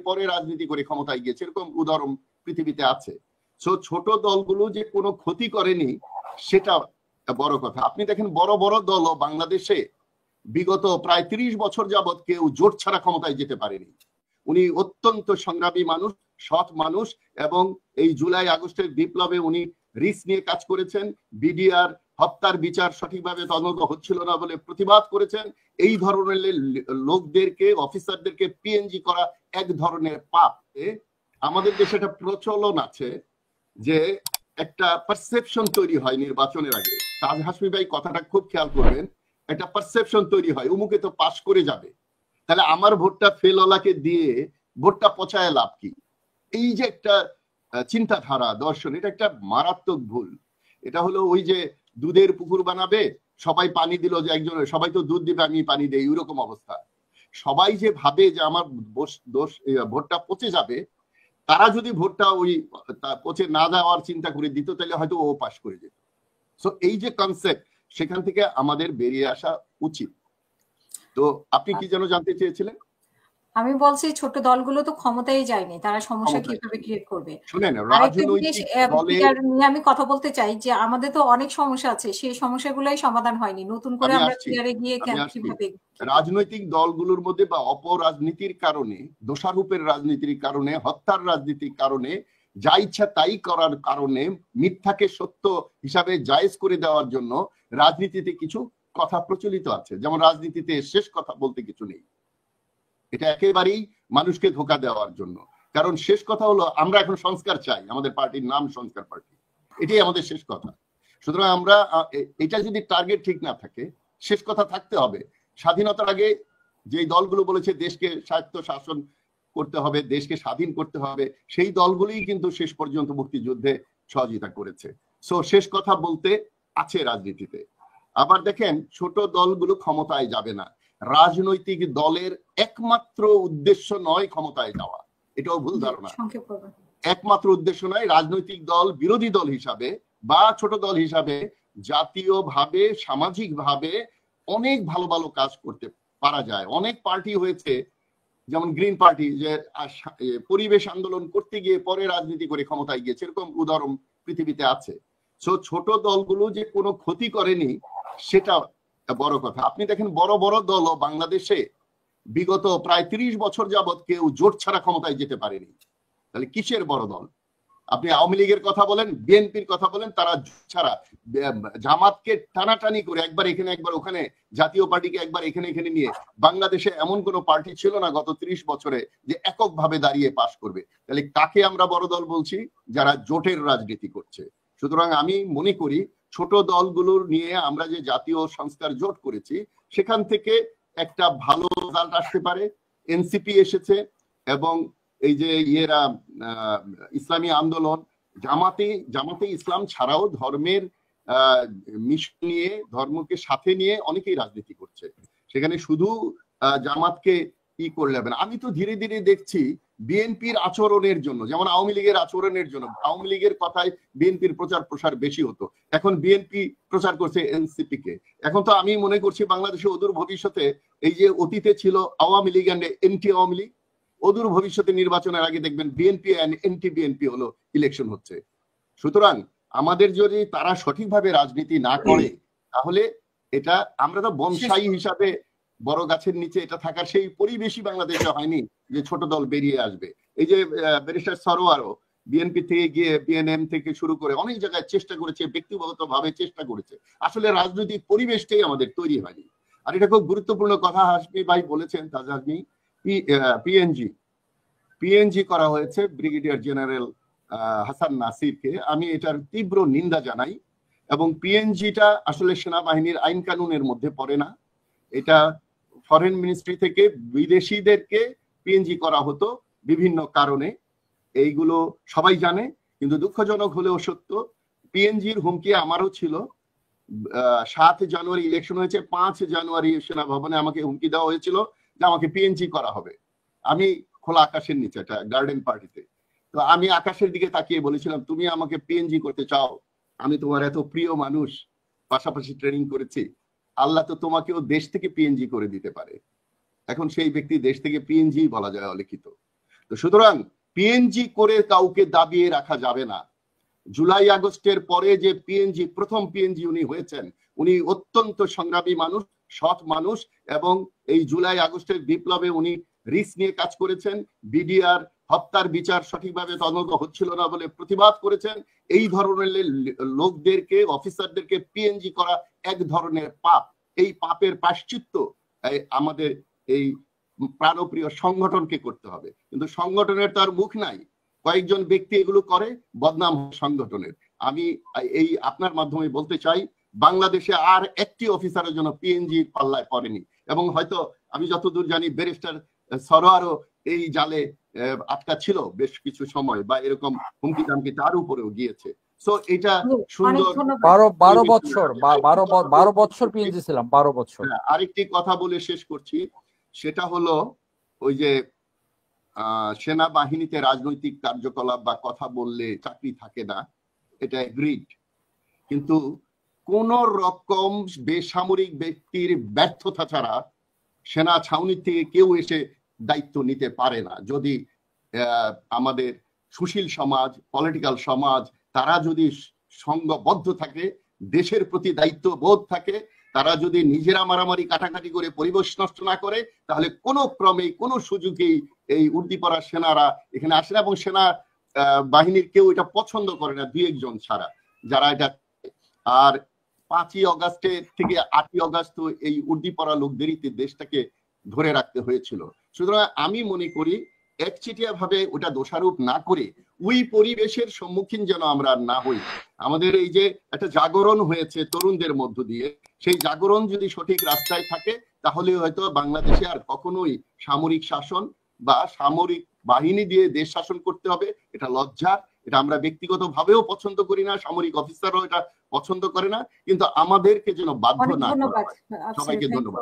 পরে রাজনীতি করে ক্ষমতায় গিয়েছে, এরকম উদাহরণ পৃথিবীতে আছে। সো ছোট দলগুলো যে কোনো ক্ষতি করেনি সেটা বড় কথা। আপনি দেখেন বড় বড় দলও বাংলাদেশে বিগত প্রায় 30 বছর যাবৎ কেউ জোট ছাড়া ক্ষমতায় যেতে পারেনি। উনি অত্যন্ত সংগ্রামী মানুষ, সৎ মানুষ, এবং এই জুলাই আগস্টের বিপ্লবে উনি রিস্ক নিয়ে কাজ করেছেন। বিডিআর হত্যার বিচার সঠিকভাবে তদন্ত হচ্ছিল না বলে প্রতিবাদ করেছেন। এই ধরনের লোকদেরকে, অফিসারদেরকে পিএনজি করা এক ধরনের পাপ। আমাদের দেশে একটা প্রচলন আছে যে একটা পারসেপশন তৈরি হয় নির্বাচনের আগে। তাজ হাসমি ভাই কথাটা খুব খেয়াল করবেন, একটা পারসেপশন তৈরি হয় উমুকে তো পাস করে যাবে, তাহলে আমার ভোটটা ফেলওয়ালাকে দিয়ে ভোটটা পচায় লাভ কি? এই যে একটা চিন্তাধারা, দর্শন, এটা একটা মারাত্মক ভুল। এটা হলো ওই যে দুধের পুকুর বানাবে, সবাই পানি দিল, যে একজন সবাই তো দুধ দিবে আমি পানি দেই, ওইরকম অবস্থা। সবাই যে ভাবে যে আমার ভোটটা পচে যাবে, তারা যদি ভোটটা ওই পচে না যাওয়ার চিন্তা করে দিত তাহলে হয়তো ও পাস করে যেত। সো এই যে কনসেপ্ট, সেখান থেকে আমাদের বেরিয়ে আসা উচিত। তো আপনি কি যেন জানতে চেয়েছিলেন? আমি বলছি ছোট দলগুলো তো ক্ষমতায় যায়নি, তারা সমস্যা কিভাবে ক্রিয়েট করবে। শুনেন, আরেকটা জিনিস নিয়ে আমি কথা বলতে চাই যে আমাদের তো অনেক সমস্যা আছে, সেই সমস্যাগুলোই সমাধান হয়নি, নতুন করে আমরা ক্লিয়ারে গিয়ে কিভাবে। রাজনৈতিক দলগুলোর মধ্যে বা অপরাজনীতির কারণে, দোষারোপের রাজনীতির কারণে, হত্যার রাজনীতির কারণে, যা ইচ্ছা তাই করার কারণে, মিথ্যাকে সত্য হিসাবে জায়েজ করে দেওয়ার জন্য রাজনীতিতে কিছু কথা প্রচলিত আছে। যেমন রাজনীতিতে শেষ কথা বলতে কিছু নেই, এটা একেবারেই মানুষকে ধোঁকা দেওয়ার জন্য। কারণ শেষ কথা হলো আমরা এখন সংস্কার চাই, আমাদের পার্টির নাম সংস্কার পার্টি, এটাই আমাদের শেষ কথা। সুতরাং আমরা এটা যদি টার্গেট ঠিক না থাকে, শেষ কথা থাকতে হবে। স্বাধীনতার আগে যে দলগুলো বলেছে দেশকে স্বায়ত্ত শাসন করতে হবে, দেশকে স্বাধীন করতে হবে, সেই দলগুলোই কিন্তু শেষ পর্যন্ত মুক্তিযুদ্ধে সহযোগিতা করেছে। সো শেষ কথা বলতে আছে রাজনীতিতে। আবার দেখেন, ছোট দলগুলো ক্ষমতায় যাবে না। রাজনৈতিক দলের একমাত্র উদ্দেশ্য নয় ক্ষমতায় যাওয়া, এটাও ভুল ধারণা। একমাত্র উদ্দেশ্য নয়। রাজনৈতিক দল বিরোধী দল হিসাবে বা ছোট দল হিসাবে জাতীয়ভাবে, সামাজিকভাবে অনেক ভালো ভালো কাজ করতে পারা যায়। অনেক পার্টি হয়েছে, যেমন গ্রিন পার্টি, যে পরিবেশ আন্দোলন করতে গিয়ে পরে রাজনীতি করে ক্ষমতায় গিয়েছে, এরকম উদাহরণ পৃথিবীতে আছে। সো ছোট দলগুলো যে কোনো ক্ষতি করেনি সেটা বড় কথা। আপনি দেখেন বড় বড় দলও বাংলাদেশে বিগত প্রায় 30 বছর যাবৎ কেউ জোট ছাড়া ক্ষমতায় যেতে পারেনি। তাহলে কিসের বড় দল? আপনি আওয়ামী লীগের কথা বলেন, বিএনপির কথা বলেন, তারা ছাড়া জামাতকে টানাটানি করে একবার এখানে একবার ওখানে, জাতীয় পার্টিকে একবার এখানে এখানে নিয়ে, বাংলাদেশে এমন কোন পার্টি ছিল না গত 30 বছরে যে এককভাবে দাঁড়িয়ে পাশ করবে। তাহলে কাকে আমরা বড় দল বলছি? যারা জোটের রাজনীতি করছে। সুতরাং আমি মনে করি ছোট দলগুলোর নিয়ে আমরা যে জাতীয় সংস্কার জোট করেছি, সেখান থেকে একটা ভালো রেজাল্ট আসতে পারে। এনসিপি এসেছে, এবং এই যে ইসলামী আন্দোলন, জামাতে ইসলাম ছাড়াও ধর্মের মিশন নিয়ে, ধর্মকে সাথে নিয়ে অনেকেই রাজনীতি করছে। সেখানে শুধু জামাতকে ই করলে হবে না। আমি তো ধীরে ধীরে দেখছি বিএনপির আচরণের জন্য, যেমন আওয়ামী লীগের আচরণের জন্য, আওয়ামী লীগের কথায় বিএনপির প্রচার প্রসার বেশি হতো, এখন বিএনপি প্রচার করছে এনসিপি কে। এখন তো আমি মনে করছি বাংলাদেশে অদূর ভবিষ্যতে, এই যে অতীতে ছিল আওয়ামী লীগ এন্ড এন্টি আওয়ামী লীগ, অদূর ভবিষ্যতে নির্বাচনের আগে দেখবেন বিএনপি এন্ড এন্টি বিএনপি হলো ইলেকশন হচ্ছে। সুতরাং আমাদের যদি তারা সঠিকভাবে রাজনীতি না করে, তাহলে এটা আমরা তো বনসাই হিসাবে বড় গাছের নিচে এটা থাকার সেই পরিবেশই বাংলাদেশে হয়নি যে ছোট দল বেরিয়ে আসবে। এই যে ব্যারিস্টার সরোয়ারও বিএনপি থেকে গিয়ে বিএনএম থেকে শুরু করে অনেক জায়গায় চেষ্টা করেছে, ব্যক্তিগত ভাবে চেষ্টা করেছে। আসলে রাজনৈতিক পরিবেশটাই আমাদের তৈরি হয়নি। আর এটা খুব গুরুত্বপূর্ণ কথা হাসমি ভাই বলেছেন, তাজা হাসমি। পিএনজি করা হয়েছে ব্রিগেডিয়ার জেনারেল হাসান নাসিরকে। আমি এটার তীব্র নিন্দা জানাই, এবং পিএনজিটা আসলে সেনাবাহিনীর আইন কানুনের মধ্যে পড়ে না। এটা ফরেন মিনিস্ট্রি থেকে বিদেশিদেরকে পিএনজি করা হতো বিভিন্ন কারণে, এইগুলো সবাই জানে। কিন্তু দুঃখজনক হলেও সত্য, পিএনজির হুমকি আমারও ছিল। 7 জানুয়ারি ইলেকশন হয়েছে, 5 জানুয়ারি সেনা ভবনে আমাকে হুমকি দেওয়া হয়েছিল যে আমাকে পিএনজি করা হবে। আমি খোলা আকাশের নিচে, একটা গার্ডেন পার্টিতে, তো আমি আকাশের দিকে তাকিয়ে বলেছিলাম, তুমি আমাকে পিএনজি করতে চাও? আমি তোমার এত প্রিয় মানুষ, পাশাপাশি ট্রেনিং করেছি, আল্লাহ তো তোমাকেও দেশ থেকে পিএনজি করে দিতে পারে। এখন সেই ব্যক্তি দেশ থেকে পিএনজি বলা যায় অলিখিত। তো সুতরাং পিএনজি করে কাউকে দাবিয়ে রাখা যাবে না। জুলাই আগস্টের পরে যে পিএনজি, প্রথম পিএনজি উনি হয়েছেন, উনি অত্যন্ত সংগ্রামী মানুষ, সৎ মানুষ, এবং এই জুলাই আগস্টের বিপ্লবে উনি রিস্ক নিয়ে কাজ করেছেন। বিডিআর হত্যার বিচার সঠিকভাবে তদন্ত হচ্ছিল না বলে প্রতিবাদ করেছেন। এই ধরনের লোকদেরকে, অফিসারদেরকে পিএনজি করা এক ধরনের পাপ। এই পাপের প্রায়শ্চিত্ত আমাদের এই প্রাণপ্রিয় সংগঠনকে করতে হবে, কিন্তু সংগঠনের তার মুখ নাই। কয়েকজন ব্যক্তি এগুলো করে, বদনাম সংগঠনের। আমি এই আপনার মাধ্যমে বলতে চাই, বাংলাদেশে আর একটি অফিসারের জন্য পিএনজি পাল্লায় পড়েনি, এবং হয়তো আমি যতদূর জানি ব্যারিস্টার সরোয়ারও এই জালে আটকা ছিল বেশ কিছু সময়, বা এরকম হুমকি টামকি তার উপরেও গিয়েছে। সো এটা সুন্দর। 12 বছর পিএনজি ছিলাম, 12 বছর। আরেকটি কথা বলে শেষ করছি, সেটা হলো ওই যে সেনাবাহিনীতে রাজনৈতিক কার্যকলাপ বা কথা বললে চাকরি থাকে না, এটা এগ্রিড। কিন্তু কোন রকম বেসামরিক ব্যক্তির ব্যর্থতা ছাড়া সেনা ছাউনি থেকে কেউ এসে দায়িত্ব নিতে পারে না। যদি আমাদের সুশীল সমাজ, পলিটিক্যাল সমাজ, তারা যদি সংঘবদ্ধ থাকে, দেশের প্রতি দায়িত্ব বোধ থাকে, তারা যদি নিজেরা মারামারি কাটাকাটি করে পরিবেশ নষ্ট না করে, তাহলে কোনো ক্রমেই কোনো সুযোগেই এই উর্দিপড়া সেনারা এখানে আসে না। এবং সেনা বাহিনীর কেউ এটা পছন্দ করে না, 2-1 জন ছাড়া, যারা এটা। আর 5ই অগাস্টের থেকে 8ই অগাস্ট এই উর্দিপড়া লোকদেরই দেশটাকে ধরে রাখতে হয়েছিল। সুতরাং আমি মনে করি একচেটিয়া ভাবে ওটা দোষারোপ না করে ওই পরিবেশের সম্মুখীন যেন আমরা না হই। আমাদের এই যে একটা জাগরণ হয়েছে তরুণদের মধ্য দিয়ে, সেই জাগরণ যদি সঠিক রাস্তায় থাকে, তাহলে হয়তো বাংলাদেশে আর কখনোই সামরিক শাসন বা সামরিক বাহিনী দিয়ে দেশ শাসন করতে হবে, এটা লজ্জার। এটা আমরা ব্যক্তিগত ভাবেও পছন্দ করি না, সামরিক অফিসারও এটা পছন্দ করে না, কিন্তু আমাদেরকে যেন বাধ্য না করা হয়। সবাইকে ধন্যবাদ।